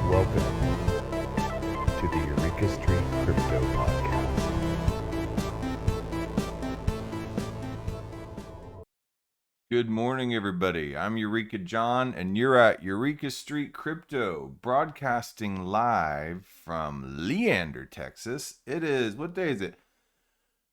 Welcome to the Eureka Street Crypto Podcast. Good morning, everybody. I'm Eureka John, and you're at Eureka Street Crypto, broadcasting live from Leander, Texas. It is, what day is it?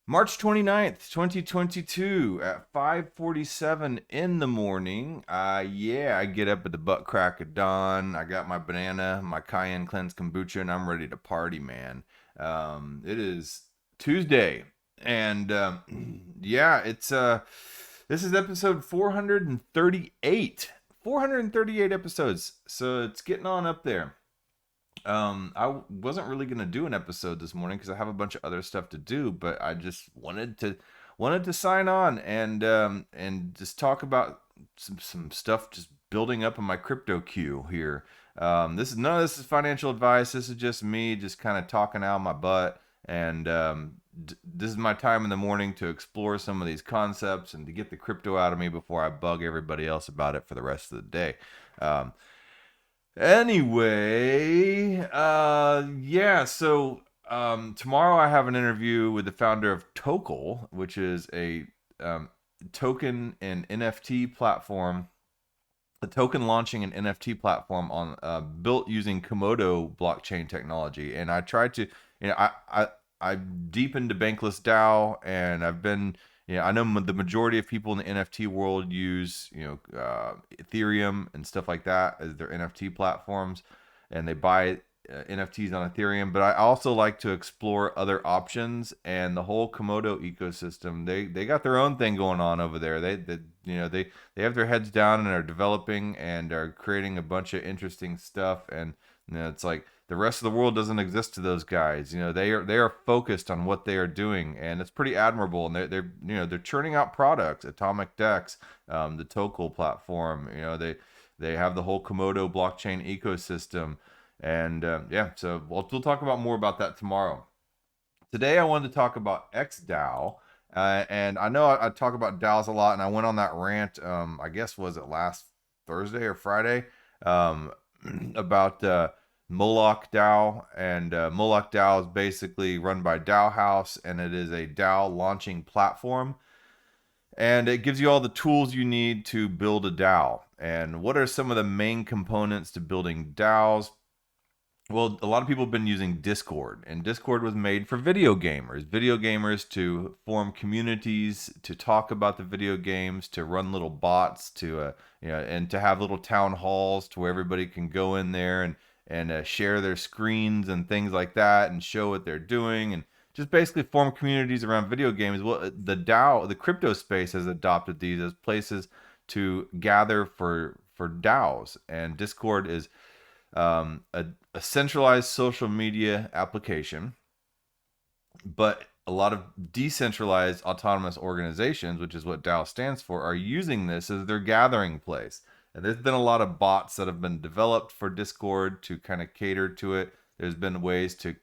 March 29th, 2022 at 5:47 in the morning. I get up at the butt crack of dawn. I got my banana, my cayenne cleanse kombucha, and I'm ready to party, man. It is Tuesday, and this is episode 438. 438 episodes, so it's getting on up there. I wasn't really gonna do an episode this morning because I have a bunch of other stuff to do, but I just wanted to sign on and just talk about some stuff just building up in my crypto queue here. None of this is financial advice. This is just me just kind of talking out of my butt, and this is my time in the morning to explore some of these concepts and to get the crypto out of me before I bug everybody else about it for the rest of the day. So tomorrow I have an interview with the founder of Tokel, which is a token and NFT platform, a token launching an NFT platform on built using Komodo blockchain technology. And I tried to, I'm deep into Bankless DAO, and I've been, I know the majority of people in the NFT world use, Ethereum and stuff like that as their NFT platforms, and they buy NFTs on Ethereum. But I also like to explore other options, and the whole Komodo ecosystem. They got their own thing going on over there. They have their heads down and are developing and are creating a bunch of interesting stuff. And it's like the rest of the world doesn't exist to those guys. They are focused on what they are doing, and it's pretty admirable. And they're churning out products. Atomic Dex, the Tokel platform. They have the whole Komodo blockchain ecosystem, and so we'll talk about more about that tomorrow. Today I wanted to talk about XDAO, and I know I talk about DAOs a lot, and I went on that rant. I guess was it last Thursday or Friday, about Moloch DAO, and Moloch DAO is basically run by DAO House, and it is a DAO launching platform, and it gives you all the tools you need to build a DAO. And what are some of the main components to building DAOs? Well, a lot of people have been using Discord, and Discord was made for video gamers to form communities, to talk about the video games, to run little bots, and to have little town halls to where everybody can go in there and share their screens and things like that, and show what they're doing, and just basically form communities around video games. Well, the DAO, the crypto space, has adopted these as places to gather for DAOs, and Discord is a centralized social media application, but a lot of decentralized autonomous organizations, which is what DAO stands for, are using this as their gathering place. And there's been a lot of bots that have been developed for Discord to kind of cater to it. There's been ways to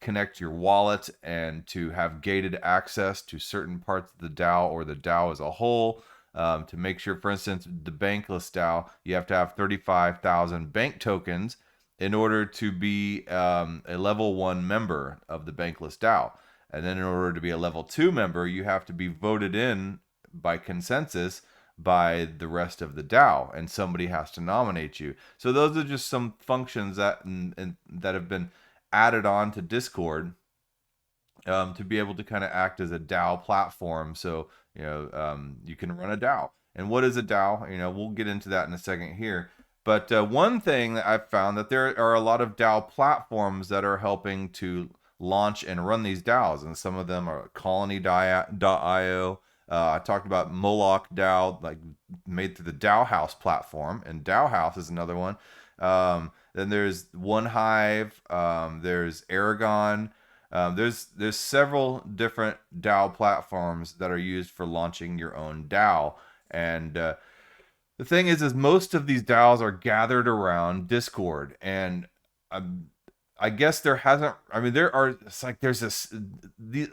connect your wallet and to have gated access to certain parts of the DAO or the DAO as a whole. To make sure, for instance, the Bankless DAO, you have to have 35,000 bank tokens in order to be a level 1 member of the Bankless DAO. And then in order to be a level 2 member, you have to be voted in by consensus by the rest of the DAO, and somebody has to nominate you. So those are just some functions that have been added on to Discord to be able to kind of act as a DAO platform. So you can run a DAO. And what is a DAO? We'll get into that in a second here. But one thing that I've found, that there are a lot of DAO platforms that are helping to launch and run these DAOs, and some of them are Colony.io. I talked about Moloch DAO, like made through the DAO House platform, and DAO House is another one. Then there's One Hive. There's Aragon. There's several different DAO platforms that are used for launching your own DAO. And the thing is most of these DAOs are gathered around Discord. And I guess there hasn't. I mean, there are. It's like there's this.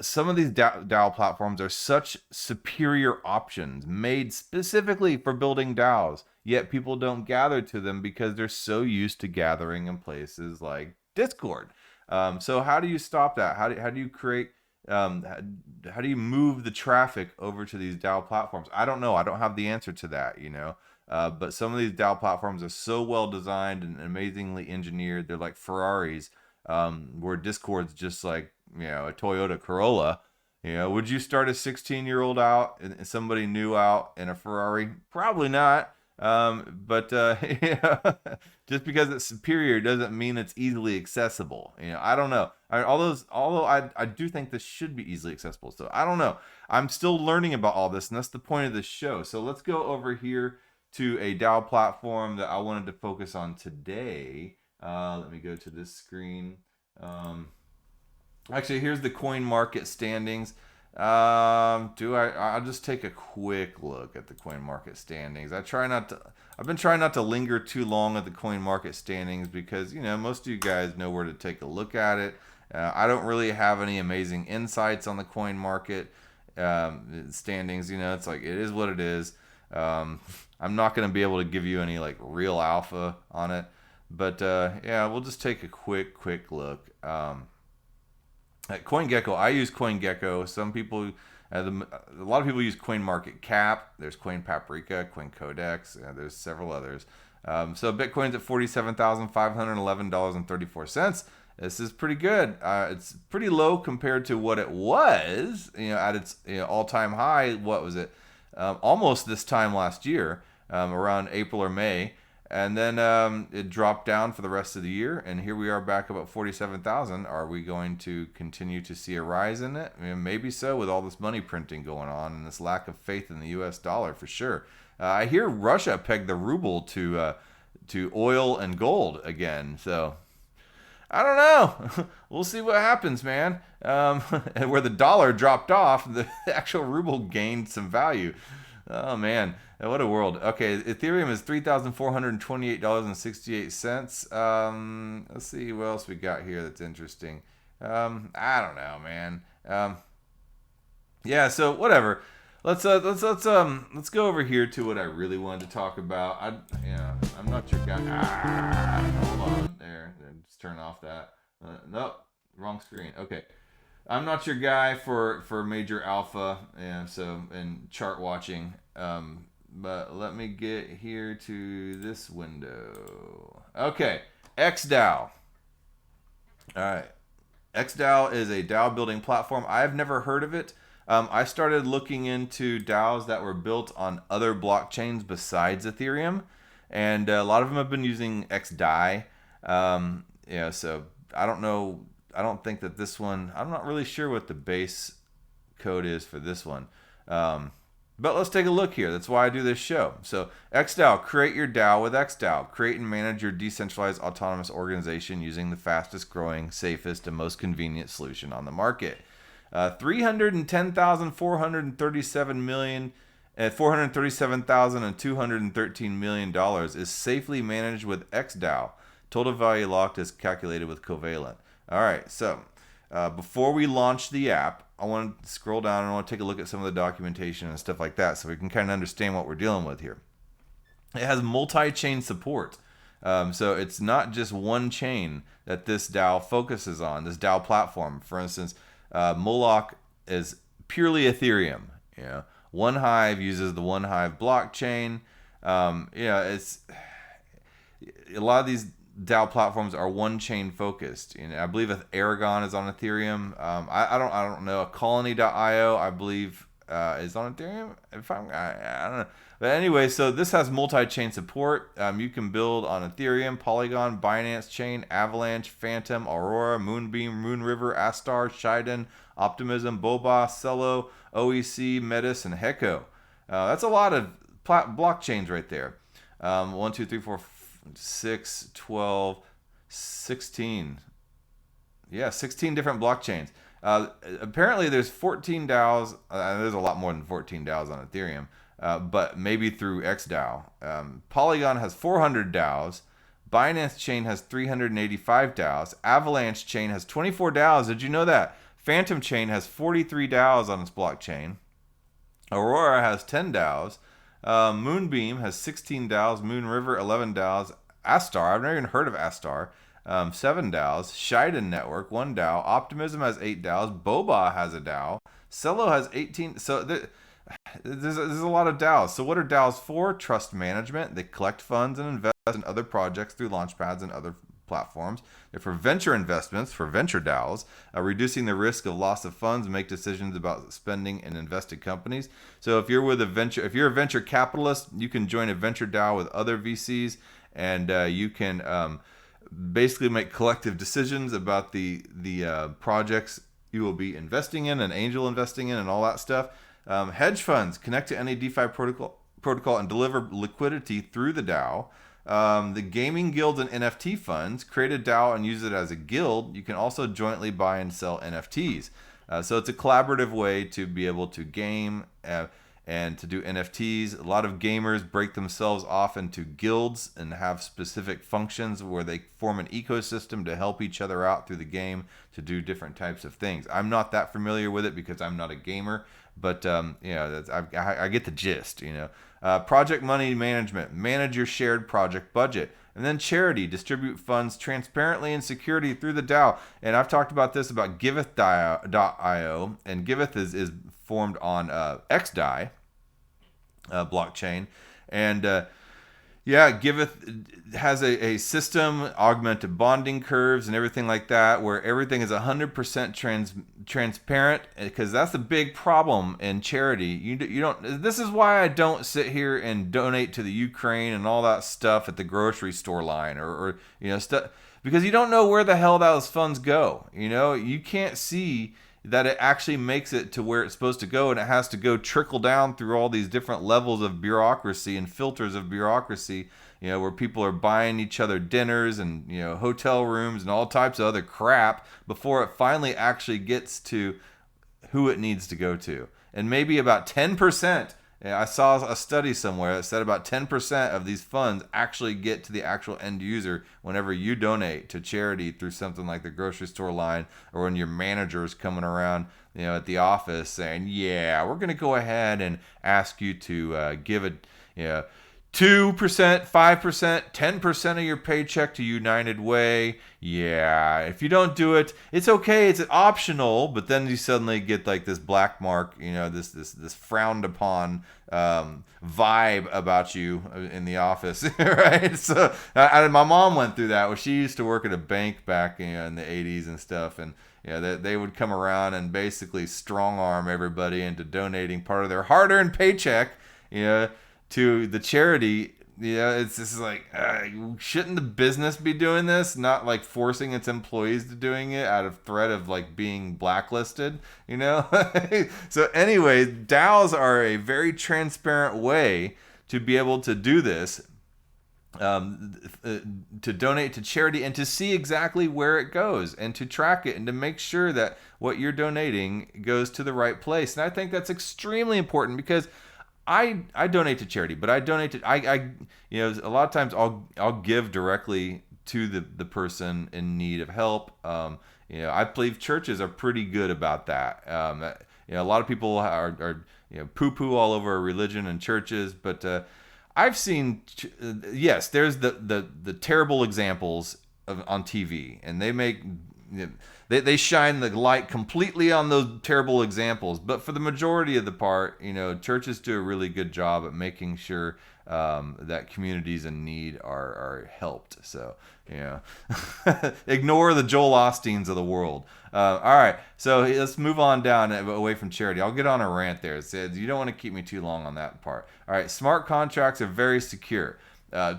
Some of these DAO platforms are such superior options made specifically for building DAOs. Yet people don't gather to them because they're so used to gathering in places like Discord. So how do you stop that? How do you create? How do you move the traffic over to these DAO platforms? I don't know. I don't have the answer to that. But some of these DAO platforms are so well designed and amazingly engineered. They're like Ferraris, where Discord's just like, a Toyota Corolla. Would you start a 16-year-old out and somebody new out in a Ferrari? Probably not. But just because it's superior doesn't mean it's easily accessible. I don't know. Although I do think this should be easily accessible. So I don't know. I'm still learning about all this, and that's the point of this show. So let's go over here to a DAO platform that I wanted to focus on today. Let me go to this screen. Actually, here's the coin market standings. I'll just take a quick look at the coin market standings. I've been trying not to linger too long at the coin market standings because, most of you guys know where to take a look at it. I don't really have any amazing insights on the coin market standings. It's like, it is what it is. I'm not going to be able to give you any like real alpha on it, but we'll just take a quick look. At CoinGecko, I use CoinGecko. Some people, a lot of people use CoinMarketCap. There's CoinPaprika, CoinCodex. There's several others. So Bitcoin's at $47,511.34. This is pretty good. It's pretty low compared to what it was, at its all-time high. What was it? Almost this time last year, around April or May. And then it dropped down for the rest of the year, and here we are back about 47,000. Are we going to continue to see a rise in it? Maybe so, with all this money printing going on and this lack of faith in the U.S. dollar, for sure. I hear Russia pegged the ruble to oil and gold again, so I don't know. We'll see what happens, man. Where the dollar dropped off, the actual ruble gained some value. Oh, man. What a world. Okay, Ethereum is $3,428.68. Let's see what else we got here that's interesting. I don't know, man. So whatever. Let's go over here to what I really wanted to talk about. I'm not your guy. Hold on. There. Just turn off that. Nope. Wrong screen. Okay. I'm not your guy for major alpha and chart watching. But let me get here to this window. Okay, XDAO. All right. XDAO is a DAO building platform. I've never heard of it. I started looking into DAOs that were built on other blockchains besides Ethereum, and a lot of them have been using XDAO. So I don't know. I don't think that this one, I'm not really sure what the base code is for this one. But let's take a look here. That's why I do this show. So XDAO, create your DAO with XDAO. Create and manage your decentralized autonomous organization using the fastest growing, safest, and most convenient solution on the market. $437,213 million is safely managed with XDAO. Total value locked is calculated with Covalent. All right, so before we launch the app, I want to scroll down and I want to take a look at some of the documentation and stuff like that so we can kind of understand what we're dealing with here. It has multi-chain support. So it's not just one chain that this DAO focuses on, this DAO platform. For instance, Moloch is purely Ethereum. OneHive uses the OneHive blockchain. It's a lot of these DAO platforms are one chain focused. I believe Aragon is on Ethereum. I don't know. Colony.io, I believe, is on Ethereum. I don't know. But anyway, so this has multi-chain support. You can build on Ethereum, Polygon, Binance Chain, Avalanche, Phantom, Aurora, Moonbeam, Moonriver, Astar, Shiden, Optimism, Boba, Celo, OEC, Metis, and Heko. That's a lot of blockchains right there. 1, 2, 3, 4, 6, 12, 16. Yeah, 16 different blockchains. Apparently there's 14 DAOs. There's a lot more than 14 DAOs on Ethereum, but maybe through XDAO. Polygon has 400 DAOs. Binance Chain has 385 DAOs. Avalanche Chain has 24 DAOs. Did you know that? Phantom Chain has 43 DAOs on its blockchain. Aurora has 10 DAOs. Moonbeam has 16 DAOs. Moon River, 11 DAOs. Astar, I've never even heard of Astar. 7 DAOs. Shiden Network, 1 DAO. Optimism has 8 DAOs. Boba has a DAO. Cello has 18. So there's a lot of DAOs. So what are DAOs for? Trust management. They collect funds and invest in other projects through launchpads and other platforms. They're for venture investments, for venture DAOs, reducing the risk of loss of funds, make decisions about spending in invested companies. So if you're if you're a venture capitalist, you can join a venture DAO with other VCs, and you can basically make collective decisions about the projects you will be investing in and angel investing in and all that stuff. Hedge funds connect to any DeFi protocol and deliver liquidity through the DAO. The gaming guilds and NFT funds create a DAO and use it as a guild. You can also jointly buy and sell NFTs. So it's a collaborative way to be able to game and to do NFTs. A lot of gamers break themselves off into guilds and have specific functions where they form an ecosystem to help each other out through the game to do different types of things. I'm not that familiar with it because I'm not a gamer, but I get the gist. Project money management, manage your shared project budget. And then charity, distribute funds transparently and security through the DAO. And I've talked about this about Giveth.io, and Giveth is formed on XDAO blockchain. And Giveth has a system, augmented bonding curves and everything like that, where everything is 100% transparent, because that's a big problem in charity. You don't. This is why I don't sit here and donate to the Ukraine and all that stuff at the grocery store line or stuff, because you don't know where the hell those funds go. You can't see that it actually makes it to where it's supposed to go, and it has to go trickle down through all these different levels of bureaucracy and filters of bureaucracy, where people are buying each other dinners and, hotel rooms and all types of other crap before it finally actually gets to who it needs to go to. And maybe about 10%, I saw a study somewhere that said about 10% of these funds actually get to the actual end user whenever you donate to charity through something like the grocery store line, or when your manager is coming around, at the office saying, yeah, we're going to go ahead and ask you to give it, 2%, 5%, 10% of your paycheck to United Way. Yeah, if you don't do it, it's okay. It's optional. But then you suddenly get like this black mark, this frowned upon vibe about you in the office, right? So my mom went through that. Where she used to work at a bank back in the 80s and stuff, and they would come around and basically strong arm everybody into donating part of their hard-earned paycheck, to the charity. It's just like, shouldn't the business be doing this, not like forcing its employees to doing it out of threat of like being blacklisted, So anyway, DAOs are a very transparent way to be able to do this, to donate to charity and to see exactly where it goes and to track it and to make sure that what you're donating goes to the right place. And I think that's extremely important, because I donate to charity, but I donate to a lot of times I'll give directly to the person in need of help. I believe churches are pretty good about that. A lot of people are poo-poo all over religion and churches, but I've seen yes, there's the terrible examples on TV, and they make. They shine the light completely on those terrible examples. But for the majority of the part, churches do a really good job at making sure that communities in need are helped. So, ignore the Joel Osteens of the world. All right, so let's move on down away from charity. I'll get on a rant there. It says you don't want to keep me too long on that part. All right, smart contracts are very secure.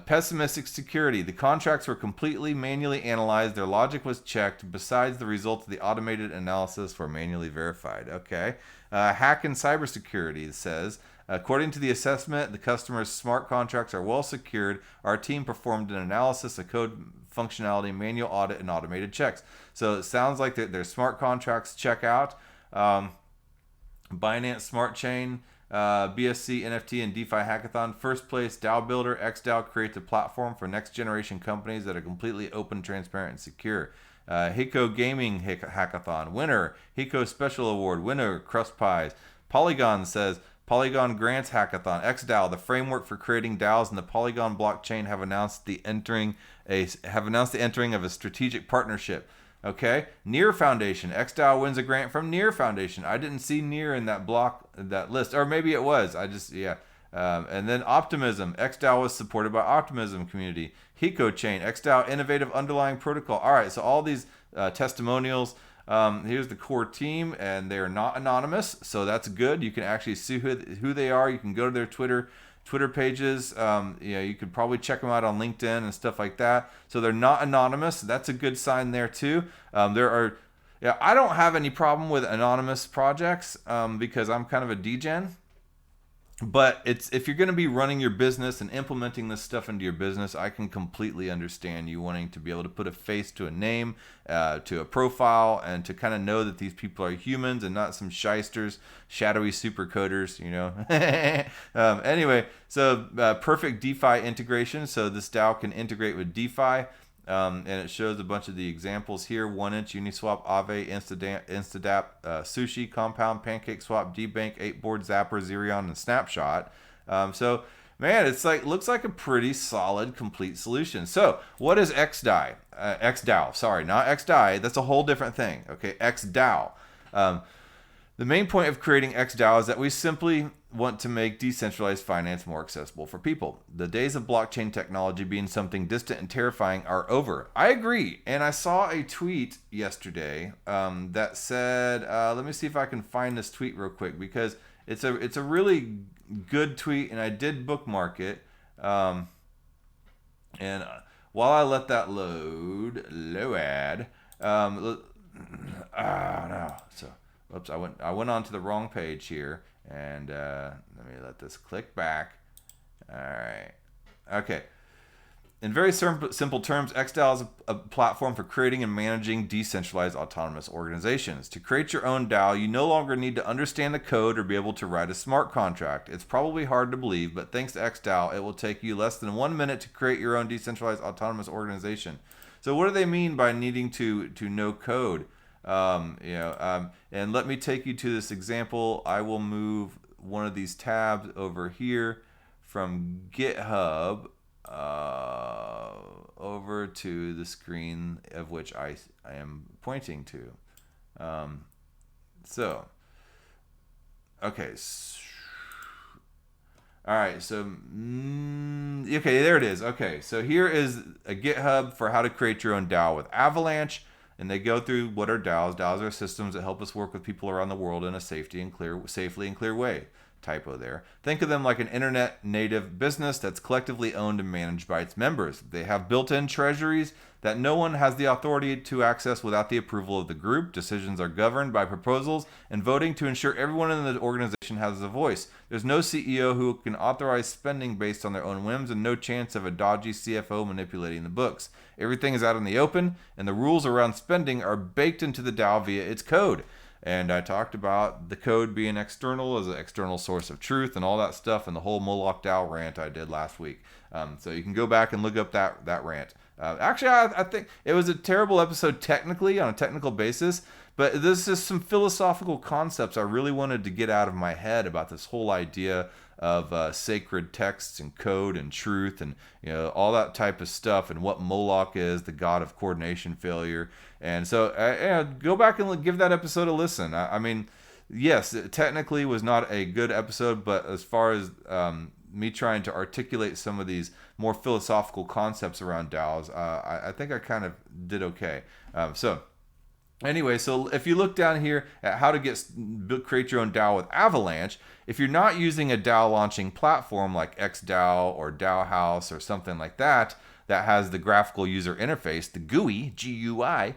Pessimistic security. The contracts were completely manually analyzed. Their logic was checked. Besides, the results of the automated analysis were manually verified. Okay. Hack and cybersecurity says, according to the assessment, the customer's smart contracts are well secured. Our team performed an analysis of code functionality, manual audit, and automated checks. So it sounds like their smart contracts check out. Binance Smart Chain. BSC, NFT, and DeFi Hackathon. First place, DAO Builder. XDAO creates a platform for next generation companies that are completely open, transparent, and secure. Hiko Gaming Hackathon. Winner, Hiko Special Award. Winner, Crust Pies. Polygon says, Polygon Grants Hackathon. XDAO, the framework for creating DAOs and the Polygon blockchain have announced the entering of a strategic partnership. Okay, Near Foundation. XDAO wins a grant from Near Foundation. I didn't see Near in that list, or maybe it was. And then Optimism. XDAO was supported by Optimism community. Hiko Chain. XDAO innovative underlying protocol. All right, so all these testimonials. Here's the core team, and they are not anonymous, so that's good. You can actually see who they are. You can go to their Twitter pages. You could probably check them out on LinkedIn and stuff like that. So they're not anonymous. That's a good sign there too. I don't have any problem with anonymous projects because I'm kind of a degen. But if you're going to be running your business and implementing this stuff into your business, I can completely understand you wanting to be able to put a face to a name, to a profile, and to kind of know that these people are humans and not some shysters, shadowy super coders, Anyway, so perfect DeFi integration. So this DAO can integrate with DeFi. And it shows a bunch of the examples here: 1inch, Uniswap, Aave, Instadap, Sushi, Compound, PancakeSwap, DBank, 8board, Zapper, Zerion, and Snapshot. Man, looks like a pretty solid, complete solution. So, what is XDAO? XDAO, sorry, not XDAI. That's a whole different thing. Okay, XDAO. The main point of creating XDAO is that we simply want to make decentralized finance more accessible for people. The days of blockchain technology being something distant and terrifying are over. I agree. And I saw a tweet yesterday that said, let me see if I can find this tweet real quick, because it's a really good tweet, and I did bookmark it. And while I let that load, so oops, I went on to the wrong page here, and let me let this click back. All right. Okay. In very simple terms, XDAO is a platform for creating and managing decentralized autonomous organizations. To create your own DAO, you no longer need to understand the code or be able to write a smart contract. It's probably hard to believe, but thanks to XDAO, it will take you less than 1 minute to create your own decentralized autonomous organization. So what do they mean by needing to know code? And let me take you to this example. I will move one of these tabs over here from GitHub over to the screen of which I am pointing to. Okay. All right, so okay, there it is. Okay, so here is a GitHub for how to create your own DAO with Avalanche. And they go through what are DAOs. DAOs are systems that help us work with people around the world in a safely and clear way. Typo there. Think of them like an internet native business that's collectively owned and managed by its members. They have built-in treasuries that no one has the authority to access without the approval of the group. Decisions are governed by proposals and voting to ensure everyone in the organization has a voice. There's no CEO who can authorize spending based on their own whims, and no chance of a dodgy CFO manipulating the books. Everything is out in the open, and the rules around spending are baked into the DAO via its code. And I talked about the code being external as an external source of truth and all that stuff, and the whole Moloch DAO rant I did last week. So you can go back and look up that rant. Actually, I think it was a terrible episode technically, on a technical basis, but there's just some philosophical concepts I really wanted to get out of my head about this whole idea of sacred texts and code and truth and all that type of stuff, and what Moloch is, the god of coordination failure. And so go back and give that episode a listen. I mean, yes, it technically was not a good episode, but as far as me trying to articulate some of these more philosophical concepts around DAOs, I think I kind of did okay. Anyway, so if you look down here at how to create your own DAO with Avalanche, if you're not using a DAO launching platform like XDAO or DAO House or something like that has the graphical user interface, the GUI, G-U-I,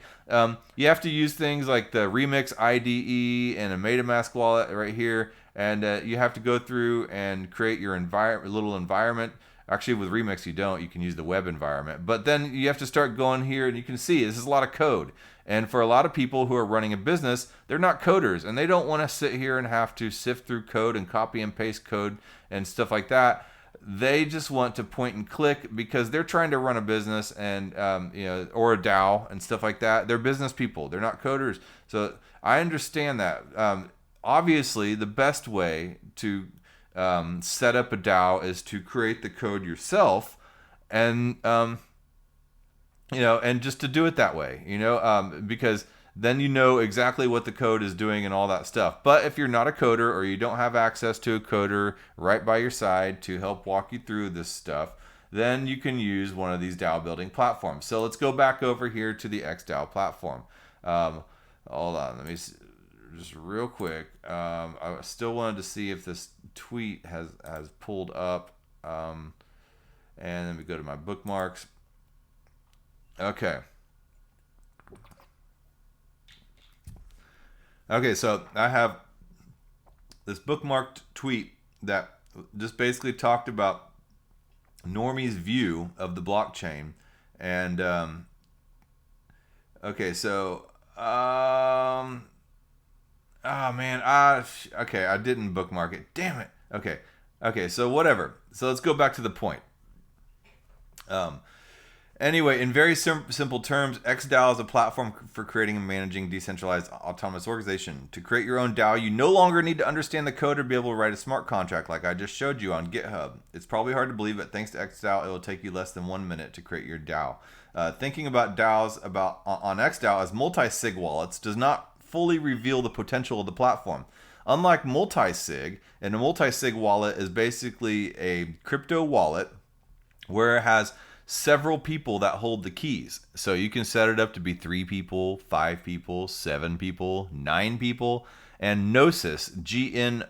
you have to use things like the Remix IDE and a MetaMask wallet right here, and you have to go through and create your little environment. Actually, with Remix, you don't. You can use the web environment. But then you have to start going here, and you can see this is a lot of code. And for a lot of people who are running a business, they're not coders, and they don't want to sit here and have to sift through code and copy and paste code and stuff like that. They just want to point and click because they're trying to run a business and or a DAO and stuff like that. They're business people. They're not coders. So I understand that. Obviously, the best way to set up a DAO is to create the code yourself, and and just to do it that way, because then you know exactly what the code is doing and all that stuff. But if you're not a coder or you don't have access to a coder right by your side to help walk you through this stuff, then you can use one of these DAO building platforms. So let's go back over here to the XDAO platform. Hold on, let me see, just real quick. I still wanted to see if this tweet has pulled up. And then we go to my bookmarks. Okay. Okay, so I have this bookmarked tweet that just basically talked about Normie's view of the blockchain. And okay, so oh man, okay, I didn't bookmark it. Damn it. Okay, so whatever. So let's go back to the point. Anyway, in very simple terms, XDAO is a platform for creating and managing decentralized autonomous organization. To create your own DAO, you no longer need to understand the code or be able to write a smart contract like I just showed you on GitHub. It's probably hard to believe, but thanks to XDAO, it will take you less than 1 minute to create your DAO. Thinking about DAOs on XDAO as multi-sig wallets does not fully reveal the potential of the platform. Unlike multi-sig, and a multi-sig wallet is basically a crypto wallet where it has several people that hold the keys. So you can set it up to be 3 people, 5 people, 7 people, 9 people. And Gnosis, Gnosis,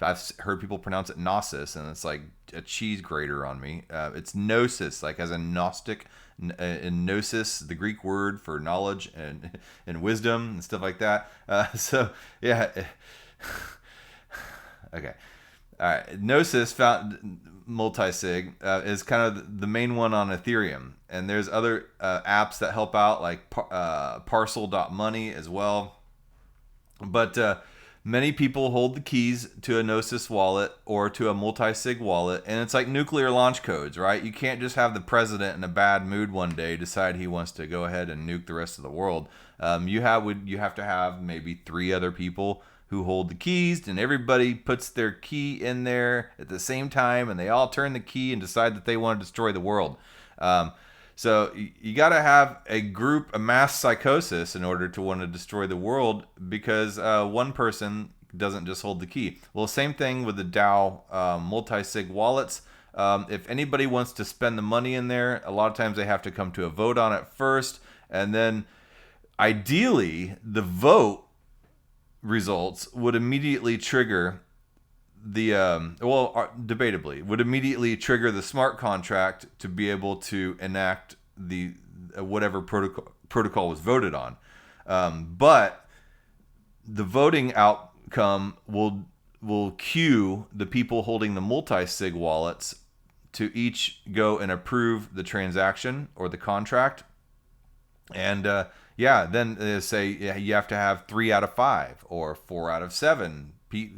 I've heard people pronounce it Gnosis, and it's like a cheese grater on me. It's Gnosis, like as a Gnostic, and Gnosis, the Greek word for knowledge and wisdom and stuff like that. So yeah. Okay. All right. Gnosis found multisig is kind of the main one on Ethereum, and there's other apps that help out like parcel.money as well. But many people hold the keys to a Gnosis wallet or to a multisig wallet, and it's like nuclear launch codes, right? You can't just have the president in a bad mood one day decide he wants to go ahead and nuke the rest of the world. You have to have maybe 3 other people who hold the keys, and everybody puts their key in there at the same time, and they all turn the key and decide that they want to destroy the world. So you got to have a mass psychosis in order to want to destroy the world, because one person doesn't just hold the key. Well, same thing with the DAO multi-sig wallets. If anybody wants to spend the money in there, a lot of times they have to come to a vote on it first, and then ideally the vote results would immediately trigger the debatably would immediately trigger the smart contract to be able to enact the whatever protocol was voted on. But the voting outcome will cue the people holding the multi-sig wallets to each go and approve the transaction or the contract. And then say you have to have 3 out of 5 or 4 out of 7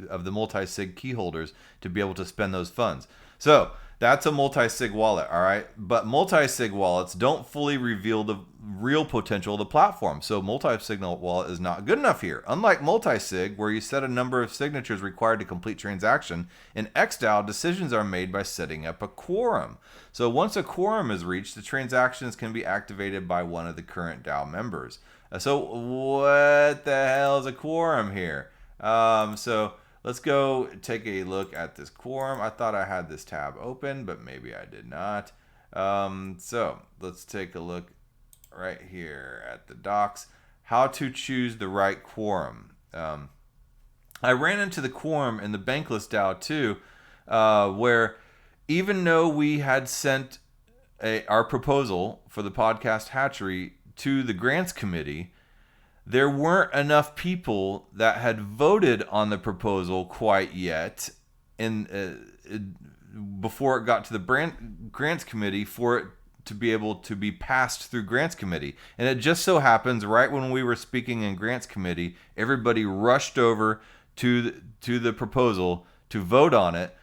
of the multi-sig key holders to be able to spend those funds. So that's a multi-sig wallet, all right? But multi-sig wallets don't fully reveal the real potential of the platform. So multi-sig wallet is not good enough here. Unlike multi-sig, where you set a number of signatures required to complete transaction, in XDAO, decisions are made by setting up a quorum. So once a quorum is reached, the transactions can be activated by one of the current DAO members. So what the hell is a quorum here? So let's go take a look at this quorum. I thought I had this tab open, but maybe I did not. So let's take a look right here at the docs. How to choose the right quorum. I ran into the quorum in the Bankless DAO too, where even though we had sent our proposal for the podcast hatchery to the grants committee, there weren't enough people that had voted on the proposal quite yet. And before it got to the grants committee for it to be able to be passed through grants committee. And it just so happens right when we were speaking in grants committee, everybody rushed over to the proposal to vote on it.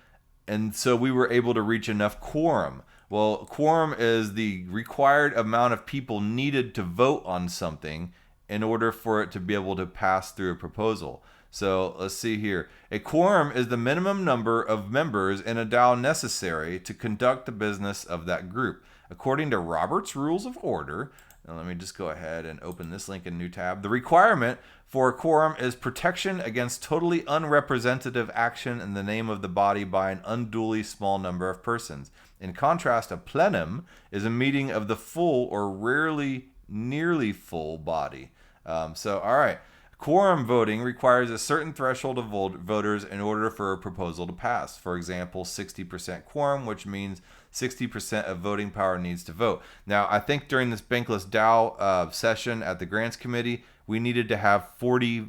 And so we were able to reach enough quorum. Well, quorum is the required amount of people needed to vote on something in order for it to be able to pass through a proposal. So let's see here. A quorum is the minimum number of members in a DAO necessary to conduct the business of that group. According to Robert's Rules of Order, now let me just go ahead and open this link in a new tab. The requirement for a quorum is protection against totally unrepresentative action in the name of the body by an unduly small number of persons. In contrast, a plenum is a meeting of the full or rarely nearly full body. All right. Quorum voting requires a certain threshold of voters in order for a proposal to pass. For example, 60% quorum, which means 60% of voting power needs to vote. Now, I think during this Bankless DAO session at the Grants Committee, we needed to have 40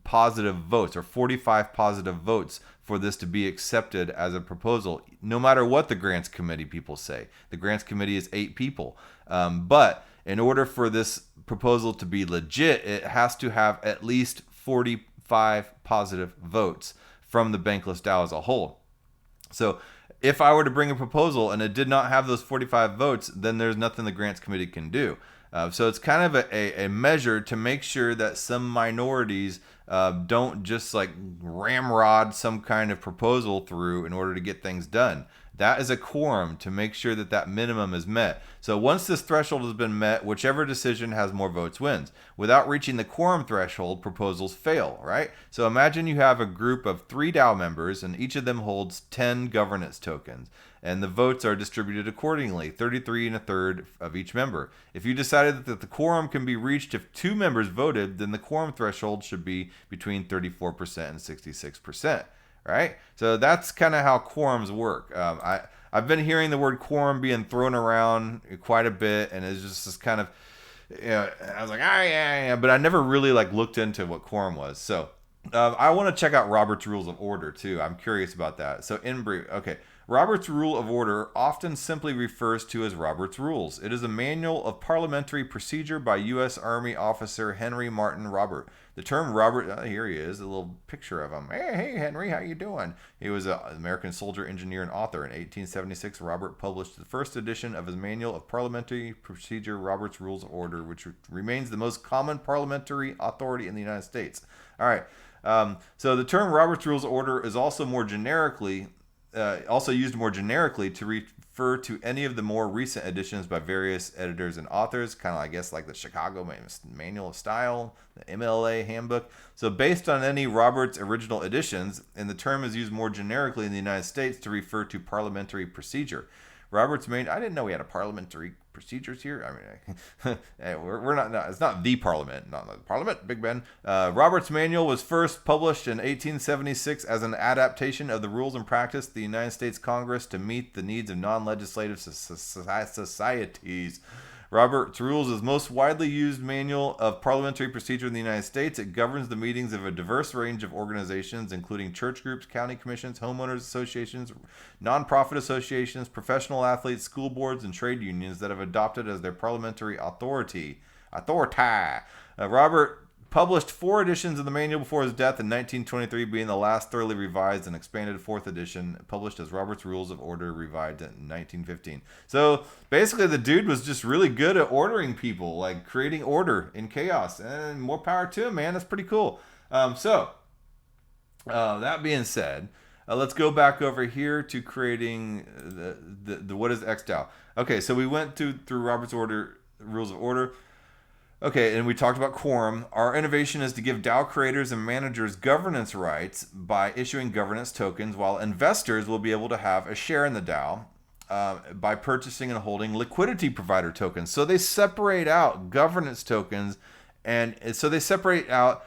positive votes or 45 positive votes for this to be accepted as a proposal, no matter what the Grants Committee people say. The Grants Committee is 8 people. But in order for this proposal to be legit, it has to have at least 45 positive votes from the Bankless DAO as a whole. So if I were to bring a proposal and it did not have those 45 votes, then there's nothing the Grants Committee can do. So it's kind of a measure to make sure that some minorities don't just like ramrod some kind of proposal through in order to get things done. That is a quorum to make sure that that minimum is met. So once this threshold has been met, whichever decision has more votes wins. Without reaching the quorum threshold, proposals fail, right? So imagine you have a group of 3 DAO members and each of them holds 10 governance tokens. And the votes are distributed accordingly, 33 1/3 of each member. If you decided that the quorum can be reached if 2 members voted, then the quorum threshold should be between 34% and 66%. Right? So that's kind of how quorums work. I've been hearing the word quorum being thrown around quite a bit, and it's just this kind of, I was like, yeah, but I never really like looked into what quorum was. So I want to check out Robert's Rules of Order too. I'm curious about that. So in brief, okay. Robert's Rule of Order often simply refers to as Robert's Rules. It is a manual of parliamentary procedure by U.S. Army officer Henry Martin Robert. The term Robert, here he is, a little picture of him. Hey, Henry, how you doing? He was an American soldier, engineer, and author. In 1876, Robert published the first edition of his manual of parliamentary procedure, Robert's Rules of Order, which remains the most common parliamentary authority in the United States. All right. So the term Robert's Rules of Order is also used more generically to refer to any of the more recent editions by various editors and authors, kind of, I guess, like the Chicago Manual of Style, the MLA Handbook. So based on any Roberts original editions, and the term is used more generically in the United States to refer to parliamentary procedure. Robert's manual, I didn't know we had a parliamentary procedures here. I mean, we're not, it's not the parliament, not the parliament, Big Ben. Robert's manual was first published in 1876 as an adaptation of the rules and practice of the United States Congress to meet the needs of non-legislative societies. Robert's Rules is the most widely used manual of parliamentary procedure in the United States. It governs the meetings of a diverse range of organizations, including church groups, county commissions, homeowners associations, nonprofit associations, professional athletes, school boards, and trade unions that have adopted as their parliamentary authority. Robert published 4 editions of the manual before his death in 1923, being the last thoroughly revised and expanded 4th edition, published as Robert's Rules of Order, revised in 1915. So basically the dude was just really good at ordering people, like creating order in chaos, and more power to him, man. That's pretty cool. That being said, let's go back over here to creating the what is XDAO. Okay, so we went through Robert's Rules of Order. Okay, and we talked about quorum. Our innovation is to give DAO creators and managers governance rights by issuing governance tokens, while investors will be able to have a share in the DAO by purchasing and holding liquidity provider tokens. So they separate out governance tokens, and so they separate out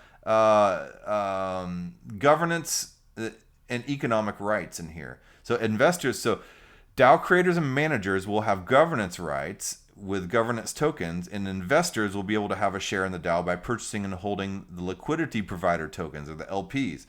governance and economic rights in here. So DAO creators and managers will have governance rights with governance tokens, and investors will be able to have a share in the DAO by purchasing and holding the liquidity provider tokens, or the LPs.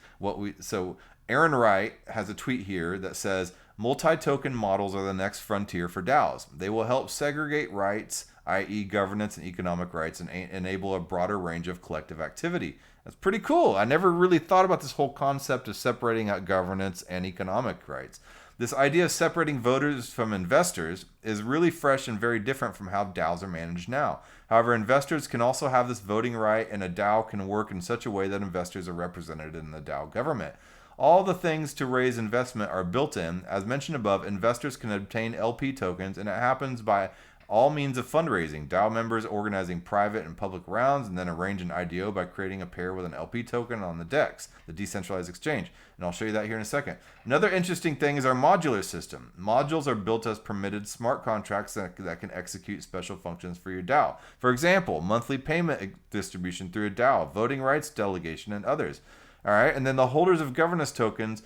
So Aaron Wright has a tweet here that says, Multi-token models are the next frontier for DAOs. They will help segregate rights, i.e. governance and economic rights, and enable a broader range of collective activity. That's pretty cool. I never really thought about this whole concept of separating out governance and economic rights. This idea of separating voters from investors is really fresh and very different from how DAOs are managed now. However, investors can also have this voting right, and a DAO can work in such a way that investors are represented in the DAO government. All the things to raise investment are built in. As mentioned above, investors can obtain LP tokens, and it happens by all means of fundraising. DAO members organizing private and public rounds, and then arrange an IDO by creating a pair with an LP token on the DEX, the decentralized exchange. And I'll show you that here in a second. Another interesting thing is our modular system. Modules are built as permitted smart contracts that can execute special functions for your DAO. For example, monthly payment distribution through a DAO, voting rights delegation, and others. All right, and then the holders of governance tokens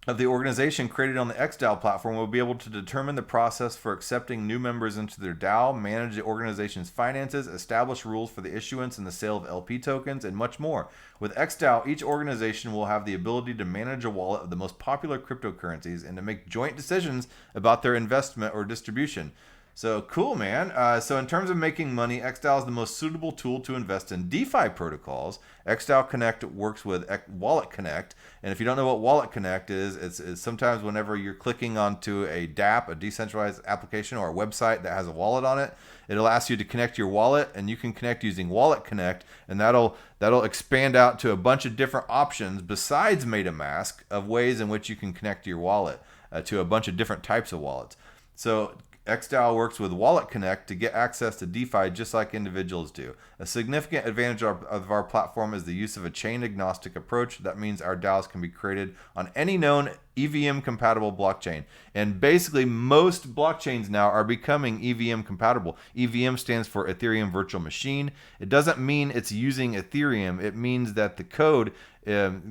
of the organization created on the XDAO platform will be able to determine the process for accepting new members into their DAO, manage the organization's finances, establish rules for the issuance and the sale of LP tokens, and much more. With XDAO, each organization will have the ability to manage a wallet of the most popular cryptocurrencies and to make joint decisions about their investment or distribution. So cool, man. So in terms of making money, XDAO is the most suitable tool to invest in DeFi protocols. XDAO Connect works with Wallet Connect. And if you don't know what Wallet Connect is, it's sometimes whenever you're clicking onto a DApp, a decentralized application, or a website that has a wallet on it, it'll ask you to connect your wallet, and you can connect using Wallet Connect, and that'll expand out to a bunch of different options besides MetaMask of ways in which you can connect your wallet to a bunch of different types of wallets. So XDAO works with Wallet Connect to get access to DeFi just like individuals do. A significant advantage of our platform is the use of a chain-agnostic approach. That means our DAOs can be created on any known EVM-compatible blockchain. And basically, most blockchains now are becoming EVM-compatible. EVM stands for Ethereum Virtual Machine. It doesn't mean it's using Ethereum. It means that the code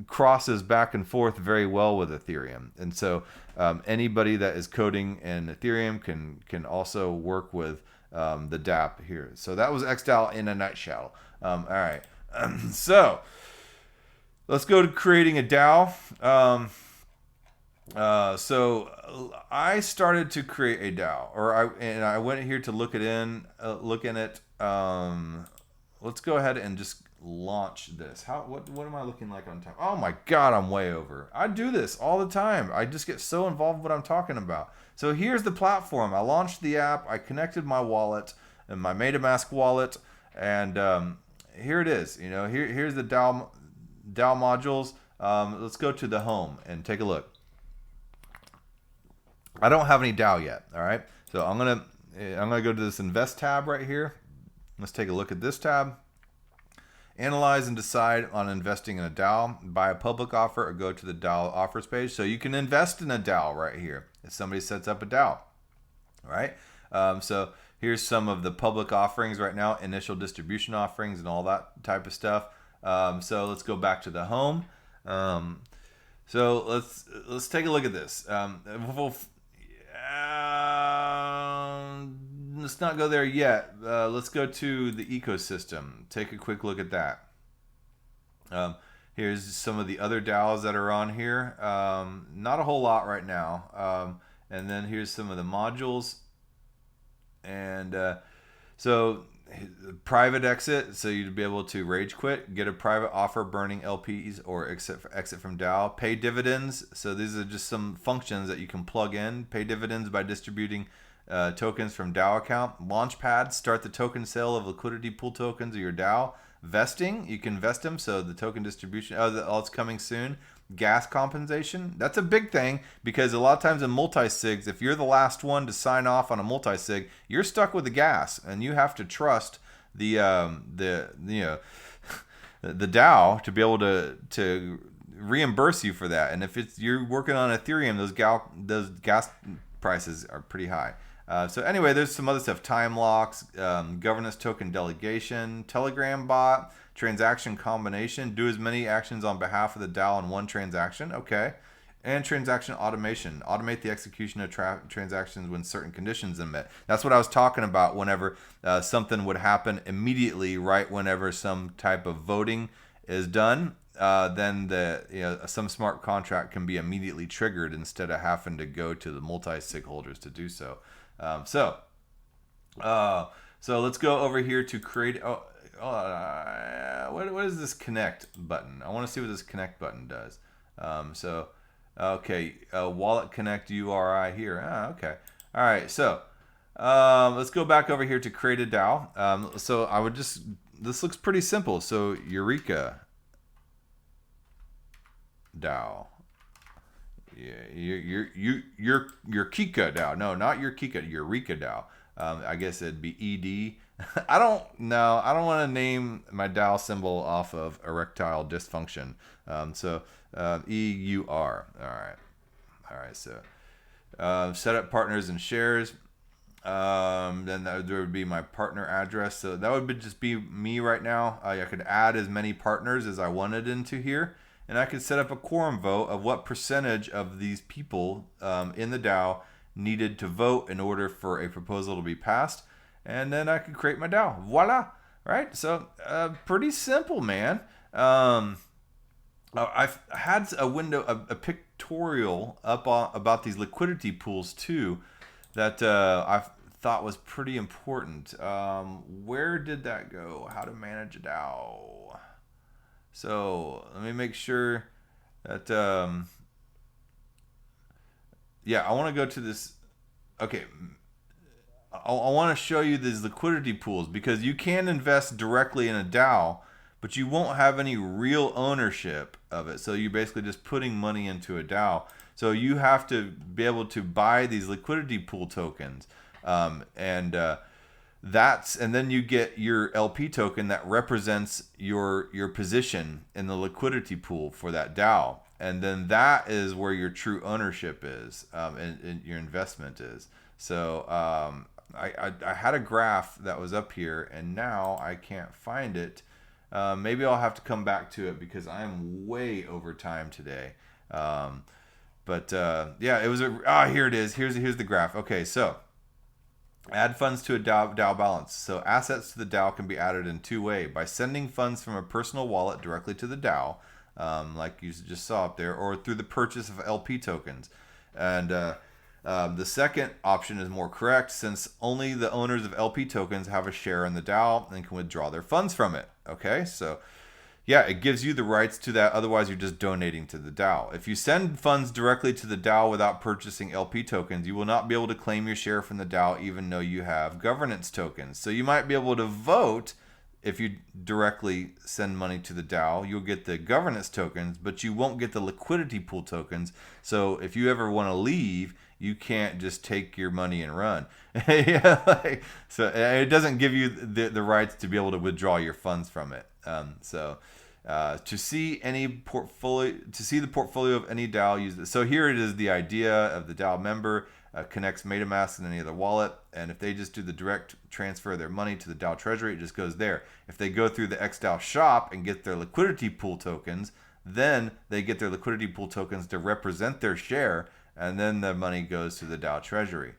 crosses back and forth very well with Ethereum. And so anybody that is coding in Ethereum can also work with the DApp here. So that was XDAO in a nutshell. All right. So let's go to creating a DAO. So I started to create a DAO, and I went here to look in it. Let's go ahead and just launch this. What am I looking like on time? Oh my God, I'm way over. I do this all the time. I just get so involved in what I'm talking about. So here's the platform. I launched the app. I connected my wallet and my MetaMask wallet, and here it is. Here's the DAO modules. Let's go to the home and take a look. I don't have any DAO yet. All right. So I'm gonna go to this invest tab right here. Let's take a look at this tab. Analyze and decide on investing in a DAO. Buy a public offer or go to the DAO offers page. So you can invest in a DAO right here if somebody sets up a DAO. All right. So here's some of the public offerings right now, initial distribution offerings and all that type of stuff. So let's go back to the home. So let's take a look at this. Let's not go there yet. Let's go to the ecosystem. Take a quick look at that. Here's some of the other DAOs that are on here. Not a whole lot right now. And then here's some of the modules. And so private exit, so you'd be able to rage quit, get a private offer burning LPs, or exit from DAO. Pay dividends. So these are just some functions that you can plug in. Pay dividends by distributing tokens from DAO account. Launchpad, start the token sale of liquidity pool tokens of your DAO. Vesting, you can vest them, so the token distribution, it's coming soon. Gas compensation, that's a big thing, because a lot of times in multisigs, if you're the last one to sign off on a multisig, you're stuck with the gas, and you have to trust the DAO to be able to reimburse you for that. And if you're working on Ethereum, those gas prices are pretty high. So anyway, there's some other stuff. Time locks, governance token delegation, Telegram bot, transaction combination. Do as many actions on behalf of the DAO in one transaction. Okay. And transaction automation. Automate the execution of transactions when certain conditions are met. That's what I was talking about whenever something would happen immediately, right whenever some type of voting is done. then some smart contract can be immediately triggered instead of having to go to the multi-sig holders to do so. So let's go over here to create. What is this connect button? I want to see what this connect button does. Okay, wallet connect URI here. Okay. All right. So let's go back over here to create a DAO. So I would just, this looks pretty simple. So Eureka DAO. Yeah, your Kika DAO. No, not your Kika. Eureka DAO. I guess it'd be ED. I don't know. I don't want to name my DAO symbol off of erectile dysfunction. EUR. All right. So set up partners and shares. Then there would be my partner address. So that would just be me right now. I could add as many partners as I wanted into here. And I could set up a quorum vote of what percentage of these people in the DAO needed to vote in order for a proposal to be passed. And then I could create my DAO. Voila. Right? So pretty simple, man. I've had a window, a pictorial up on, about these liquidity pools too that I thought was pretty important. Where did that go? How to manage a DAO. So let me make sure that, yeah, I want to go to this. Okay. I want to show you these liquidity pools because you can invest directly in a DAO, but you won't have any real ownership of it. So you're basically just putting money into a DAO. So you have to be able to buy these liquidity pool tokens. And then you get your LP token that represents your position in the liquidity pool for that DAO. And then that is where your true ownership is, and your investment is. So I had a graph that was up here, and now I can't find it. Maybe I'll have to come back to it because I'm way over time today. Yeah, it was here it is. Here's the graph. Okay, so add funds to a DAO balance. So assets to the DAO can be added in two ways: by sending funds from a personal wallet directly to the DAO, like you just saw up there, or through the purchase of LP tokens. And the second option is more correct, since only the owners of LP tokens have a share in the DAO and can withdraw their funds from it. Okay, so yeah, it gives you the rights to that. Otherwise, you're just donating to the DAO. If you send funds directly to the DAO without purchasing LP tokens, you will not be able to claim your share from the DAO, even though you have governance tokens. So you might be able to vote. If you directly send money to the DAO, you'll get the governance tokens, but you won't get the liquidity pool tokens. So if you ever want to leave, you can't just take your money and run. So it doesn't give you the rights to be able to withdraw your funds from it. To see the portfolio of any DAO, use this. So here it is, the idea of the DAO member connects MetaMask and any other wallet, and if they just do the direct transfer of their money to the DAO treasury, it just goes there. If they go through the XDAO shop and get their liquidity pool tokens, then they get their liquidity pool tokens to represent their share, and then the money goes to the DAO treasury.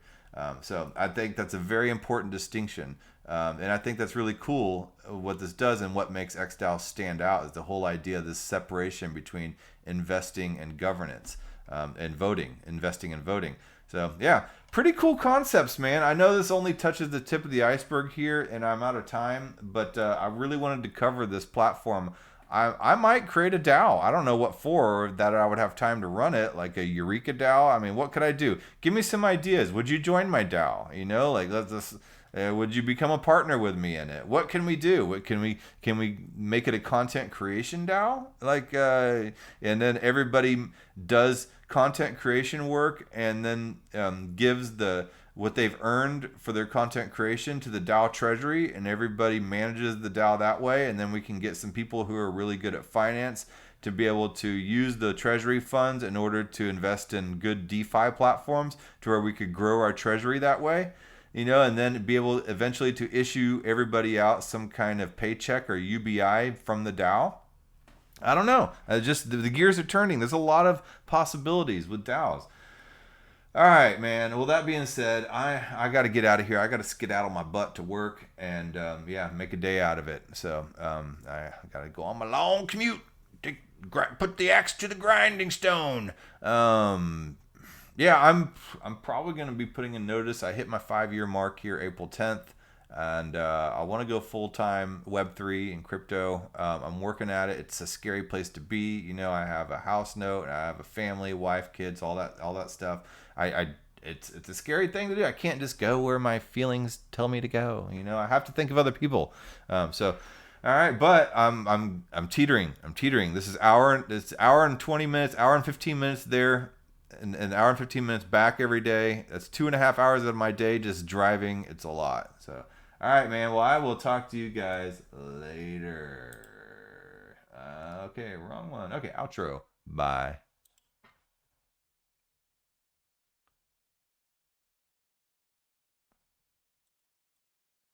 So I think that's a very important distinction. And I think that's really cool what this does, and what makes XDAO stand out is the whole idea of this separation between investing and governance, and voting, investing and voting. So yeah, pretty cool concepts, man. I know this only touches the tip of the iceberg here, and I'm out of time, but I really wanted to cover this platform. I might create a DAO. I don't know what for, that I would have time to run it, like a Eureka DAO. I mean, what could I do? Give me some ideas. Would you join my DAO? You know, like would you become a partner with me in it? What can we do? What can we make it a content creation DAO? Like, and then everybody does content creation work, and then gives what they've earned for their content creation to the DAO treasury, and everybody manages the DAO that way. And then we can get some people who are really good at finance to be able to use the treasury funds in order to invest in good DeFi platforms, to where we could grow our treasury that way. You know, and then be able eventually to issue everybody out some kind of paycheck or UBI from the DAO. I don't know. Just the gears are turning. There's a lot of possibilities with DAOs. All right, man. Well, that being said, I got to get out of here. I got to skedaddle my butt to work and, make a day out of it. So I got to go on my long commute. put the axe to the grinding stone. Yeah, I'm probably going to be putting a notice. I hit my 5-year mark here April 10th, and I want to go full-time Web3 and crypto. I'm working at it. It's a scary place to be. You know, I have a house note, I have a family, wife, kids, all that stuff. It's a scary thing to do. I can't just go where my feelings tell me to go. You know, I have to think of other people. So all right, but I'm teetering. This is hour and 20 minutes, hour and 15 minutes there, and an hour and 15 minutes back every day. That's 2.5 hours of my day just driving. It's a lot. So, all right, man. Well, I will talk to you guys later. Okay, wrong one. Okay, outro. Bye.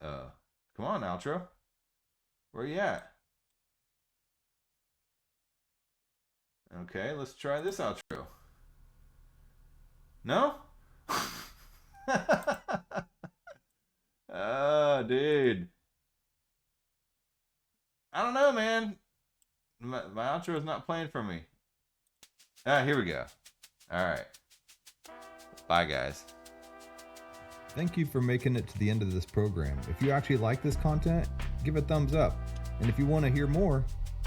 Come on, outro. Where you at? Okay, let's try this outro. No? Oh, dude. I don't know, man. My outro is not playing for me. Here we go. All right. Bye, guys. Thank you for making it to the end of this program. If you actually like this content, give a thumbs up. And if you want to hear more,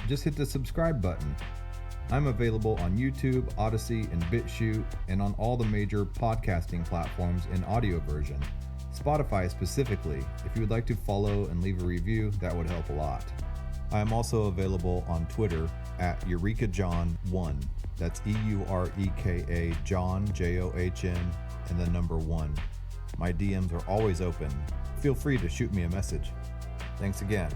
just hit the subscribe button. I'm available on YouTube, Odyssey, and BitChute, and on all the major podcasting platforms in audio version. Spotify specifically. If you would like to follow and leave a review, that would help a lot. I am also available on Twitter at EurekaJohn1. That's EUREKA John, JOHN, and the number 1. My DMs are always open. Feel free to shoot me a message. Thanks again.